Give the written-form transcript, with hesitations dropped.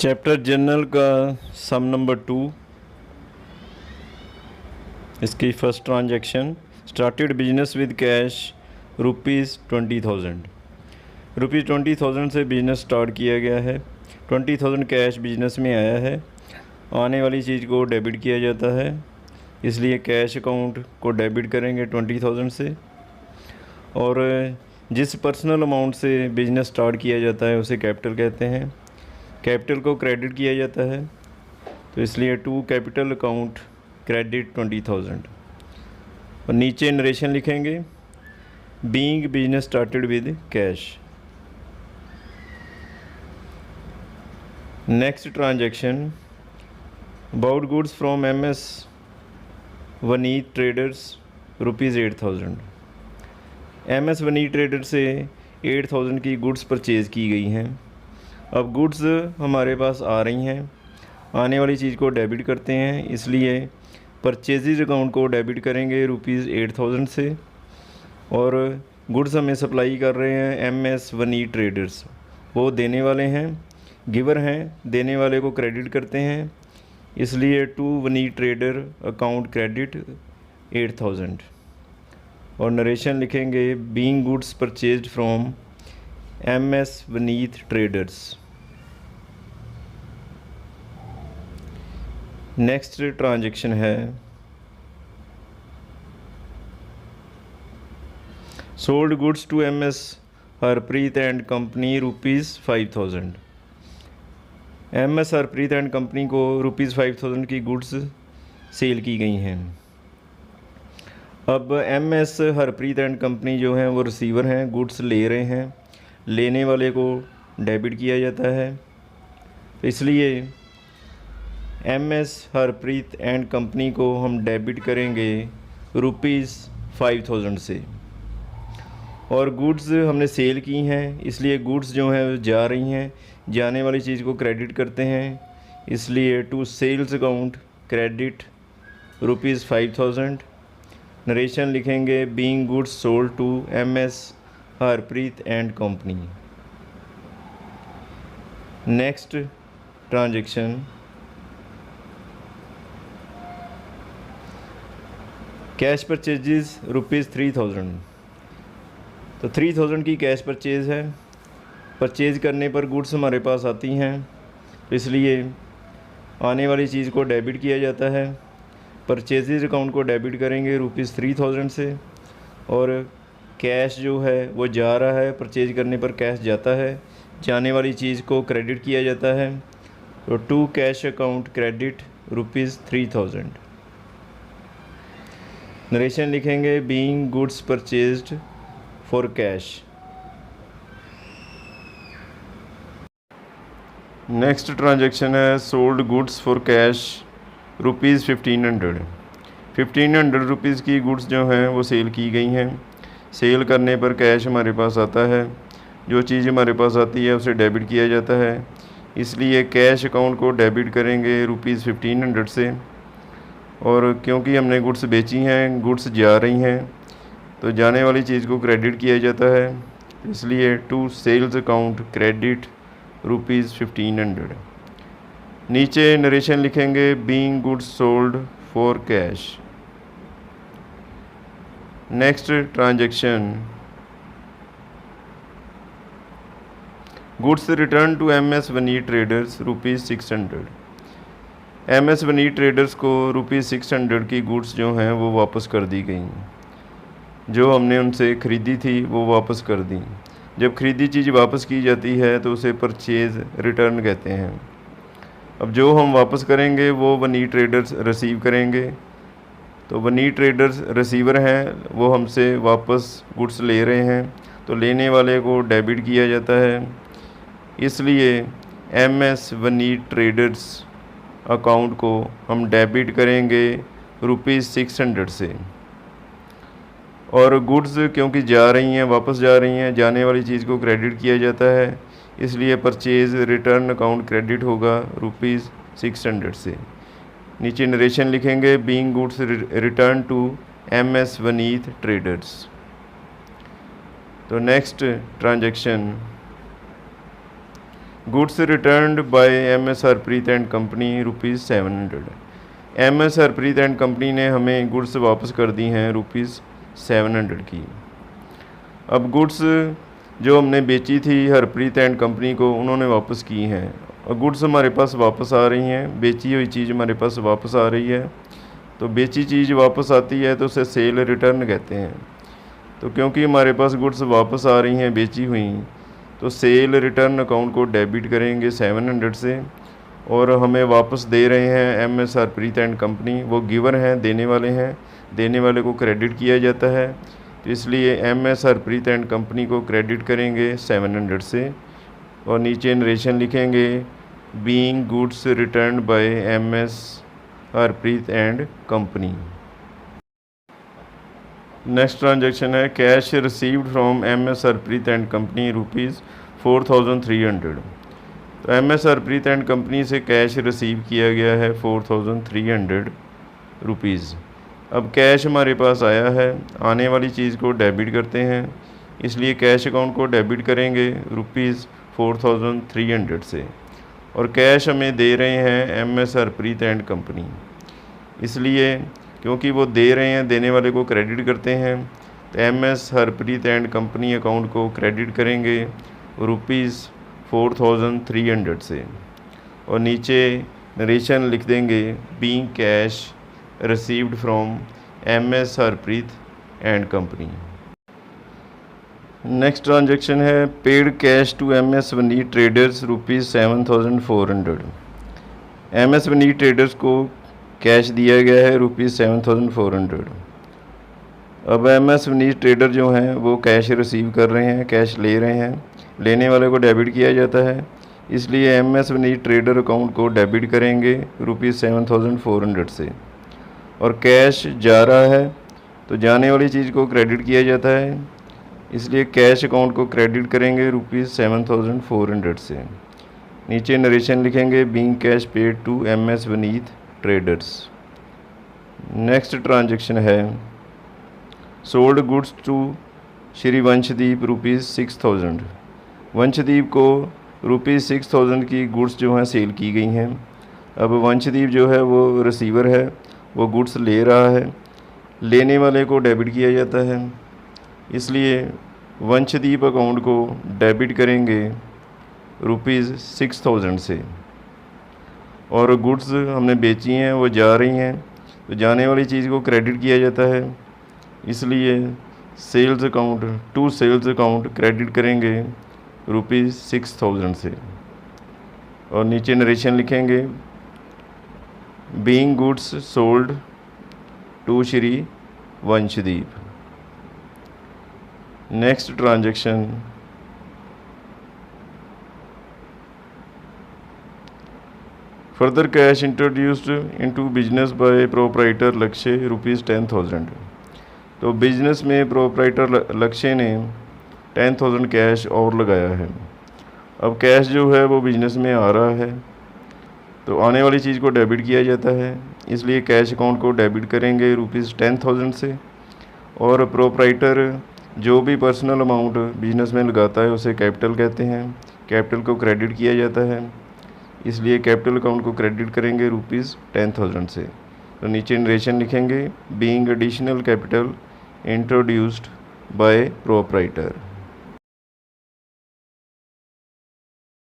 Chapter general का सम number 2, इसकी first transaction started business with cash ₹20,000। ₹20,000 से बिजनेस स्टार्ट किया गया है। 20,000 कैश बिजनेस में आया है। आने वाली चीज़ को डेबिट किया जाता है, इसलिए कैश अकाउंट को डेबिट करेंगे 20,000 से। और जिस पर्सनल अमाउंट से बिजनेस स्टार्ट किया जाता है उसे कैपिटल कहते हैं। कैपिटल को क्रेडिट किया जाता है, तो इसलिए टू कैपिटल अकाउंट क्रेडिट 20,000। और नीचे नरेशन लिखेंगे being business started with cash. Next transaction about goods from MS Vaneet traders ₹8,000। MS Vaneet trader से 8,000 की गुड्स परचेज़ की गई हैं। अब गुड्स हमारे पास आ रही हैं, आने वाली चीज़ को डेबिट करते हैं, इसलिए परचेजेज अकाउंट को डेबिट करेंगे ₹8,000 से। और गुड्स हमें सप्लाई कर रहे हैं MS वनीत ट्रेडर्स, वो देने वाले हैं, गिवर हैं, देने वाले को क्रेडिट करते हैं, इसलिए to Vaneet trader account credit 8,000। और नरेशन लिखेंगे being goods purchased from MS Vaneet traders. Next transaction है sold goods to MS Harpreet and company ₹5,000। MS Harpreet and company को ₹5,000 की गुड्स सेल की गई हैं। अब MS हरप्रीत एंड कंपनी जो हैं वो रिसीवर हैं, गुड्स ले रहे हैं, लेने वाले को डेबिट किया जाता है, इसलिए MS हरप्रीत एंड कंपनी को हम डेबिट करेंगे ₹5,000 से। और गुड्स हमने सेल की हैं, इसलिए गुड्स जो हैं जा रही हैं, जाने वाली चीज़ को क्रेडिट करते हैं, इसलिए to sales account credit ₹5,000। Narration लिखेंगे being goods sold to MS Harpreet and company. Next transaction cash purchases ₹3,000। तो 3,000 की कैश परचेज़ है। परचेज़ करने पर गुड्स हमारे पास आती हैं, इसलिए आने वाली चीज़ को डेबिट किया जाता है। परचेजेज अकाउंट को डेबिट करेंगे ₹3,000 से। और कैश जो है वो जा रहा है, परचेज करने पर कैश जाता है, जाने वाली चीज़ को क्रेडिट किया जाता है, तो to cash account credit ₹3,000। Narration लिखेंगे being goods purchased for cash. Next transaction है सोल्ड गुड्स फॉर कैश ₹1,500। ₹1,500 की गुड्स जो हैं वो सेल की गई हैं। सेल करने पर कैश हमारे पास आता है, जो चीज़ हमारे पास आती है उसे डेबिट किया जाता है, इसलिए कैश अकाउंट को डेबिट करेंगे ₹1,500 से। और क्योंकि हमने गुड्स बेची हैं, गुड्स जा रही हैं, तो जाने वाली चीज़ को क्रेडिट किया जाता है, इसलिए टू सेल्स अकाउंट क्रेडिट ₹1,500। नीचे नरेशन लिखेंगे being goods sold for cash. Next transaction goods return to MS Vaneet traders ₹600। MS Vaneet traders को ₹600 की गुड्स जो हैं वो वापस कर दी गई, जो हमने उनसे ख़रीदी थी वो वापस कर दी। जब ख़रीदी चीज़ वापस की जाती है तो उसे परचेज़ रिटर्न कहते हैं। अब जो हम वापस करेंगे वो वनीत ट्रेडर्स रिसीव करेंगे, तो वनीत ट्रेडर्स रिसीवर हैं, वो हमसे वापस गुड्स ले रहे हैं, तो लेने वाले को डेबिट किया जाता है, इसलिए MS वनीत ट्रेडर्स अकाउंट को हम डेबिट करेंगे ₹600 से। और गुड्स क्योंकि जा रही हैं, वापस जा रही हैं, जाने वाली चीज़ को क्रेडिट किया जाता है, इसलिए परचेज़ रिटर्न अकाउंट क्रेडिट होगा ₹600 से। नीचे नरेशन लिखेंगे being goods return to MS Vaneet traders. तो next transaction goods returned by MS. Harpreet and company ₹700। MS. Harpreet and company ने हमें गुड्स वापस कर दी हैं ₹700 की। अब गुड्स जो हमने बेची थी हरप्रीत एंड कंपनी को, उन्होंने वापस की हैं और गुड्स हमारे पास वापस आ रही हैं। बेची हुई चीज़ हमारे पास वापस आ रही है, तो बेची चीज़ वापस आती है तो उसे सेल रिटर्न कहते हैं। तो क्योंकि हमारे पास गुड्स वापस आ रही हैं बेची हुई, तो सेल रिटर्न अकाउंट को डेबिट करेंगे 700 से, और हमें वापस दे रहे हैं एम.एस. हरप्रीत एंड कंपनी, वो गिवर हैं, देने वाले हैं, देने वाले को क्रेडिट किया जाता है। तो इसलिए एम.एस. हरप्रीत एंड कंपनी को क्रेडिट करेंगे 700 से, और नीचे नरेशन लिखेंगे being goods return by MS. Harpreet and company. Next transaction है cash received from MS. Harpreet and company ₹4300। तो एम.एस. हरप्रीत एंड कंपनी से कैश रिसीव किया गया है ₹4300। अब कैश हमारे पास आया है, आने वाली चीज़ को डेबिट करते हैं, इसलिए कैश अकाउंट को डेबिट करेंगे ₹4300 से, और कैश हमें दे रहे हैं एम.एस. हरप्रीत एंड कंपनी, इसलिए क्योंकि वो दे रहे हैं, देने वाले को क्रेडिट करते हैं, तो MS. Harpreet and company account को क्रेडिट करेंगे ₹4300 से, और नीचे नरेशन लिख देंगे being cash received from MS. Harpreet and company. Next transaction है paid cash to MS. Vaneet traders ₹7400। MS. Vaneet traders को कैश दिया गया है ₹7400। अब एम.एस. वनीत ट्रेडर जो हैं वो कैश रिसीव कर रहे हैं, कैश ले रहे हैं, लेने वाले को डेबिट किया जाता है, इसलिए एम.एस. वनीत ट्रेडर अकाउंट को डेबिट करेंगे ₹7400 से, और कैश जा रहा है तो जाने वाली चीज़ को क्रेडिट किया जाता है, इसलिए कैश अकाउंट को क्रेडिट करेंगे ₹7400 से। नीचे नरेशन लिखेंगे being cash paid to MS. Vaneet traders. Next transaction है sold goods to Shri Vanshdeep ₹6000। Vanshdeep को ₹6000 की गुड्स जो हैं सेल की गई हैं। अब वंशदीप जो है वो रिसीवर है, वो गुड्स ले रहा है, लेने वाले को डेबिट किया जाता है, इसलिए वंशदीप अकाउंट को डेबिट करेंगे ₹6000 से, और गुड्स हमने बेची हैं वो जा रही हैं, तो जाने वाली चीज़ को क्रेडिट किया जाता है, इसलिए सेल्स अकाउंट क्रेडिट करेंगे ₹6000 से, और नीचे नरेशन लिखेंगे being goods sold to Shri Vanshdeep. Next transaction further cash introduced into business by proprietor Lakshya ₹10,000। तो बिजनेस में प्रोपराइटर लक्ष्य ने 10,000 कैश और लगाया है। अब कैश जो है वो बिजनेस में आ रहा है, तो आने वाली चीज़ को डेबिट किया जाता है, इसलिए कैश अकाउंट को डेबिट करेंगे ₹10,000 से, और प्रोपराइटर जो भी पर्सनल अमाउंट बिजनेस में लगाता है उसे कैपिटल कहते हैं, कैपिटल को क्रेडिट किया जाता है, इसलिए कैपिटल अकाउंट को क्रेडिट करेंगे ₹10,000 से। तो नीचे नरेशन लिखेंगे being additional capital introduced by proprietor.